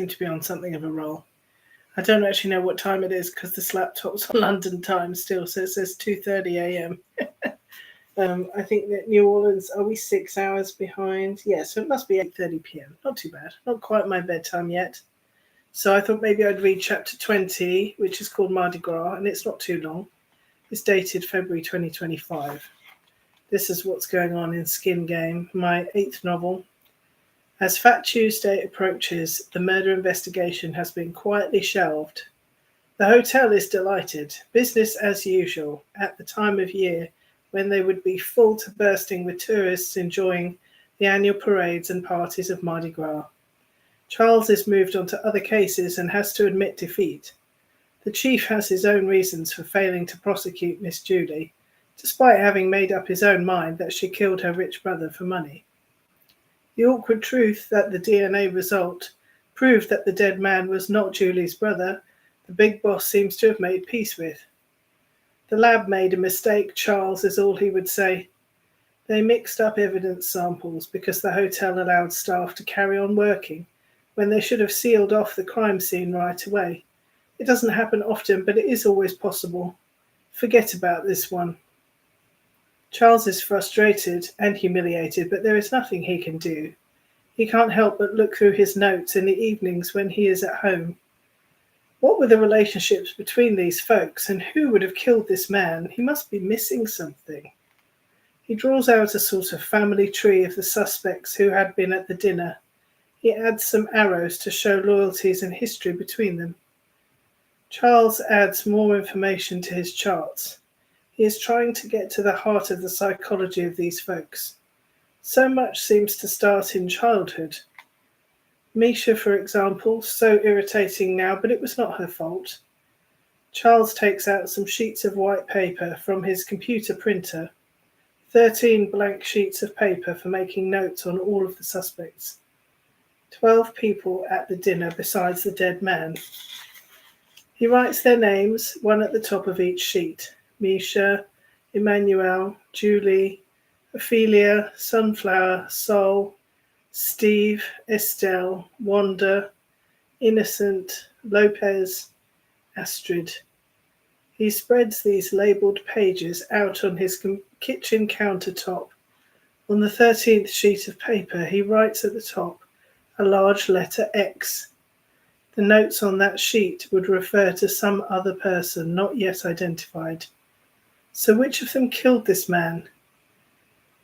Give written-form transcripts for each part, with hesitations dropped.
to be on something of a roll. I don't actually know what time it is because this laptop's on London time still, so it says 2:30 a.m. I think that New Orleans, are we 6 hours behind? Yeah, so it must be 8:30 p.m. Not too bad. Not quite my bedtime yet. So I thought maybe I'd read chapter 20, which is called Mardi Gras, and it's not too long. It's dated February 2025. This is what's going on in Skin Game, my 8th novel. As Fat Tuesday approaches, the murder investigation has been quietly shelved. The hotel is delighted, business as usual, at the time of year when they would be full to bursting with tourists enjoying the annual parades and parties of Mardi Gras. Charles is moved on to other cases and has to admit defeat. The chief has his own reasons for failing to prosecute Miss Julie, despite having made up his own mind that she killed her rich brother for money. The awkward truth that the DNA result proved that the dead man was not Julie's brother, the big boss seems to have made peace with. The lab made a mistake, Charles, is all he would say. They mixed up evidence samples because the hotel allowed staff to carry on working when they should have sealed off the crime scene right away. It doesn't happen often, but it is always possible. Forget about this one. Charles is frustrated and humiliated, but there is nothing he can do. He can't help but look through his notes in the evenings when he is at home. What were the relationships between these folks, and who would have killed this man? He must be missing something. He draws out a sort of family tree of the suspects who had been at the dinner. He adds some arrows to show loyalties and history between them. Charles adds more information to his charts. He is trying to get to the heart of the psychology of these folks. So much seems to start in childhood. Misha, for example, so irritating now, but it was not her fault. Charles takes out some sheets of white paper from his computer printer, 13 blank sheets of paper for making notes on all of the suspects. 12 people at the dinner besides the dead man. He writes their names, one at the top of each sheet. Misha, Emmanuel, Julie, Ophelia, Sunflower, Sol, Steve, Estelle, Wanda, Innocent, Lopez, Astrid. He spreads these labelled pages out on his kitchen countertop. On the 13th sheet of paper, he writes at the top a large letter X. The notes on that sheet would refer to some other person not yet identified. So which of them killed this man?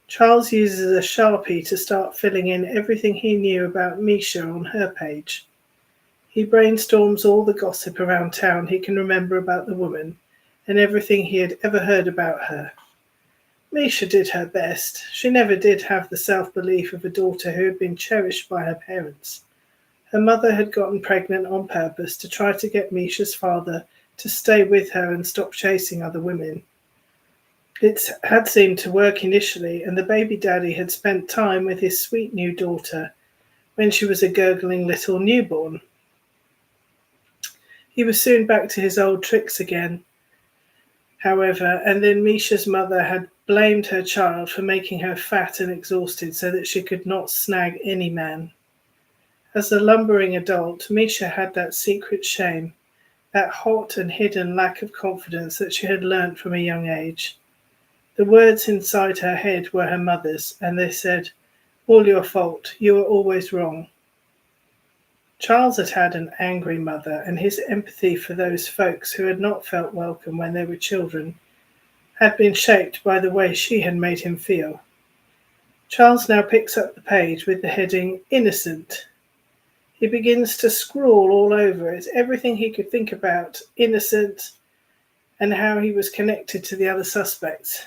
Charles uses a Sharpie to start filling in everything he knew about Misha on her page. He brainstorms all the gossip around town he can remember about the woman and everything he had ever heard about her. Misha did her best. She never did have the self-belief of a daughter who had been cherished by her parents. Her mother had gotten pregnant on purpose to try to get Misha's father to stay with her and stop chasing other women. It had seemed to work initially, and the baby daddy had spent time with his sweet new daughter when she was a gurgling little newborn. He was soon back to his old tricks again, however, and then Misha's mother had blamed her child for making her fat and exhausted so that she could not snag any man. As a lumbering adult, Misha had that secret shame, that hot and hidden lack of confidence that she had learnt from a young age. The words inside her head were her mother's, and they said, "All your fault, you were always wrong." Charles had had an angry mother, and his empathy for those folks who had not felt welcome when they were children had been shaped by the way she had made him feel. Charles now picks up the page with the heading, "Innocent." He begins to scrawl all over it, everything he could think about Innocent and how he was connected to the other suspects.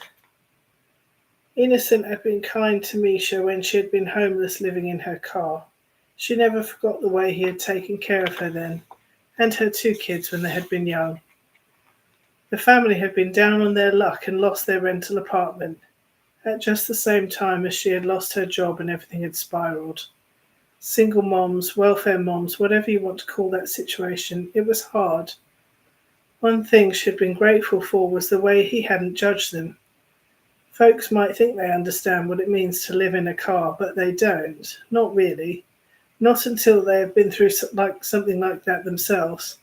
Innocent had been kind to Misha when she had been homeless living in her car. She never forgot the way he had taken care of her then, and her 2 kids when they had been young. The family had been down on their luck and lost their rental apartment at just the same time as she had lost her job and everything had spiraled. Single moms, welfare moms, whatever you want to call that situation, it was hard. One thing she had been grateful for was the way he hadn't judged them. Folks might think they understand what it means to live in a car, but they don't. Not really. Not until they have been through something like that themselves.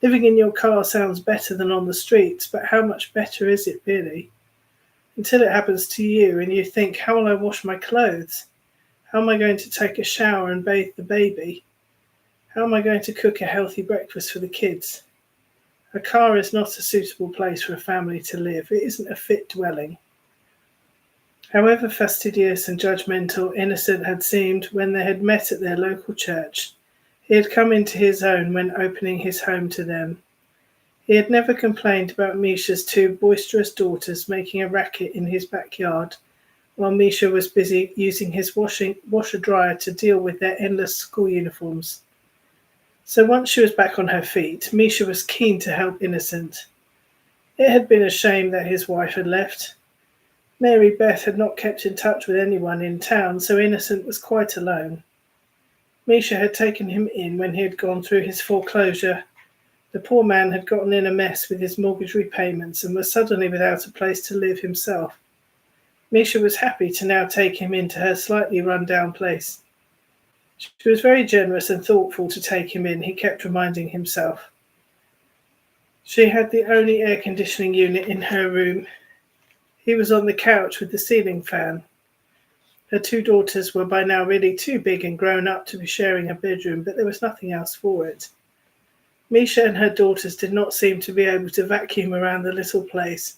Living in your car sounds better than on the streets, but how much better is it really? Until it happens to you and you think, how will I wash my clothes? How am I going to take a shower and bathe the baby? How am I going to cook a healthy breakfast for the kids? A car is not a suitable place for a family to live. It isn't a fit dwelling. However fastidious and judgmental Innocent had seemed when they had met at their local church, he had come into his own when opening his home to them. He had never complained about Misha's two boisterous daughters making a racket in his backyard, while Misha was busy using his washer-dryer to deal with their endless school uniforms. So once she was back on her feet, Misha was keen to help Innocent. It had been a shame that his wife had left. Mary Beth had not kept in touch with anyone in town, so Innocent was quite alone. Misha had taken him in when he had gone through his foreclosure. The poor man had gotten in a mess with his mortgage repayments and was suddenly without a place to live himself. Misha was happy to now take him into her slightly run-down place. She was very generous and thoughtful to take him in, he kept reminding himself. She had the only air conditioning unit in her room. He was on the couch with the ceiling fan. Her two daughters were by now really too big and grown up to be sharing a bedroom, but there was nothing else for it. Misha and her daughters did not seem to be able to vacuum around the little place,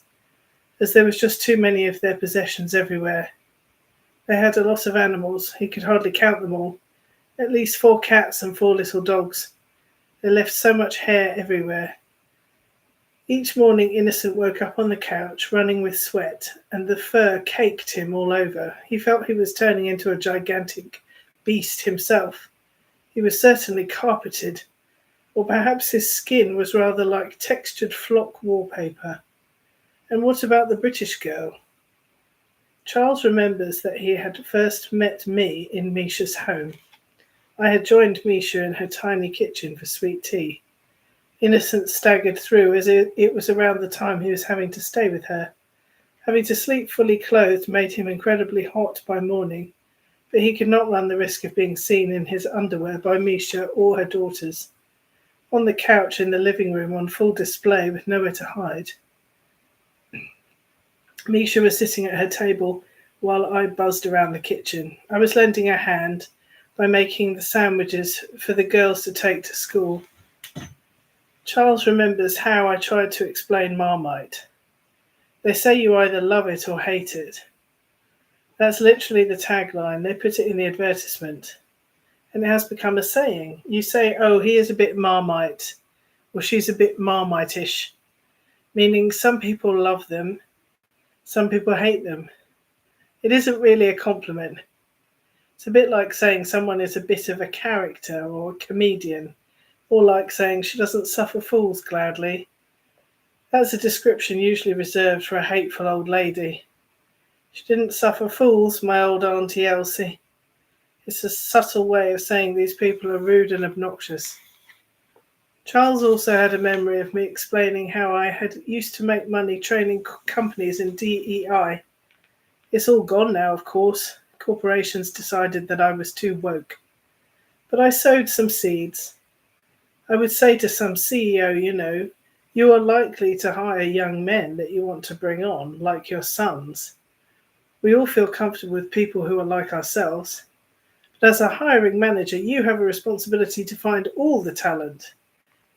as there was just too many of their possessions everywhere. They had a lot of animals. He could hardly count them all. At least 4 cats and 4 little dogs. They left so much hair everywhere. Each morning Innocent woke up on the couch, running with sweat, and the fur caked him all over. He felt he was turning into a gigantic beast himself. He was certainly carpeted, or perhaps his skin was rather like textured flock wallpaper. And what about the British girl? Charles remembers that he had first met me in Misha's home. I had joined Misha in her tiny kitchen for sweet tea. Innocent staggered through as it was around the time he was having to stay with her. Having to sleep fully clothed made him incredibly hot by morning, but he could not run the risk of being seen in his underwear by Misha or her daughters. On the couch in the living room on full display with nowhere to hide. Misha was sitting at her table while I buzzed around the kitchen. I was lending a hand by making the sandwiches for the girls to take to school. Charles remembers how I tried to explain Marmite. They say you either love it or hate it. That's literally the tagline. They put it in the advertisement. And it has become a saying. You say, oh, he is a bit Marmite, or she's a bit Marmite-ish, meaning some people love them, some people hate them. It isn't really a compliment. It's a bit like saying someone is a bit of a character or a comedian, or like saying she doesn't suffer fools gladly. That's a description usually reserved for a hateful old lady. She didn't suffer fools, my old Auntie Elsie. It's a subtle way of saying these people are rude and obnoxious. Charles also had a memory of me explaining how I had used to make money training companies in DEI. It's all gone now, of course. Corporations decided that I was too woke. But I sowed some seeds. I would say to some CEO, you are likely to hire young men that you want to bring on, like your sons. We all feel comfortable with people who are like ourselves. But as a hiring manager, you have a responsibility to find all the talent.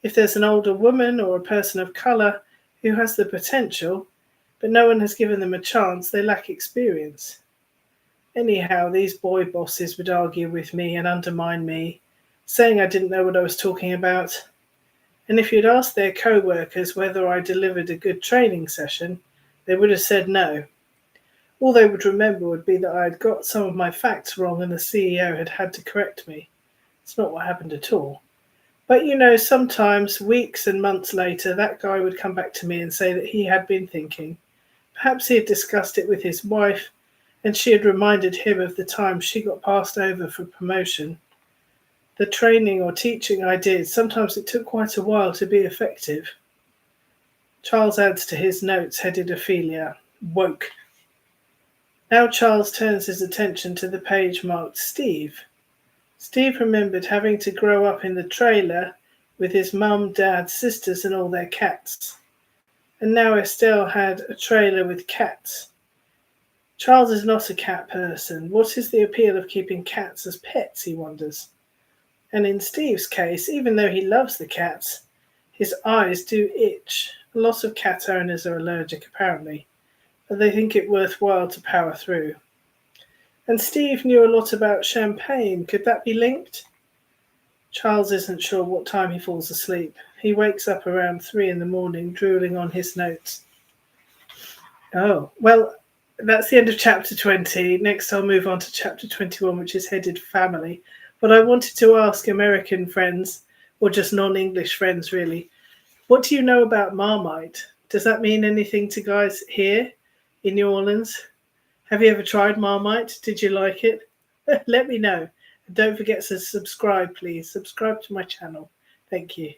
If there's an older woman or a person of colour who has the potential, but no one has given them a chance, they lack experience. Anyhow, these boy bosses would argue with me and undermine me, saying I didn't know what I was talking about. And if you'd asked their co-workers whether I delivered a good training session, they would have said no. All they would remember would be that I had got some of my facts wrong and the CEO had had to correct me. It's not what happened at all. But sometimes, weeks and months later, that guy would come back to me and say that he had been thinking. Perhaps he had discussed it with his wife, and she had reminded him of the time she got passed over for promotion. The training or teaching I did, sometimes it took quite a while to be effective. Charles adds to his notes headed Ophelia, woke. Now Charles turns his attention to the page marked Steve. Steve remembered having to grow up in the trailer with his mum, dad, sisters, and all their cats. And now Estelle had a trailer with cats. Charles is not a cat person. What is the appeal of keeping cats as pets, he wonders. And in Steve's case, even though he loves the cats, his eyes do itch. A lot of cat owners are allergic, apparently, but they think it worthwhile to power through. And Steve knew a lot about champagne. Could that be linked? Charles isn't sure what time he falls asleep. He wakes up around 3 in the morning, drooling on his notes. Oh, well, that's the end of chapter 20. Next, I'll move on to chapter 21, which is headed Family. But I wanted to ask American friends, or just non-English friends, really, what do you know about Marmite? Does that mean anything to guys here in New Orleans? Have you ever tried Marmite? Did you like it? Let me know. And don't forget to subscribe, please. Subscribe to my channel. Thank you.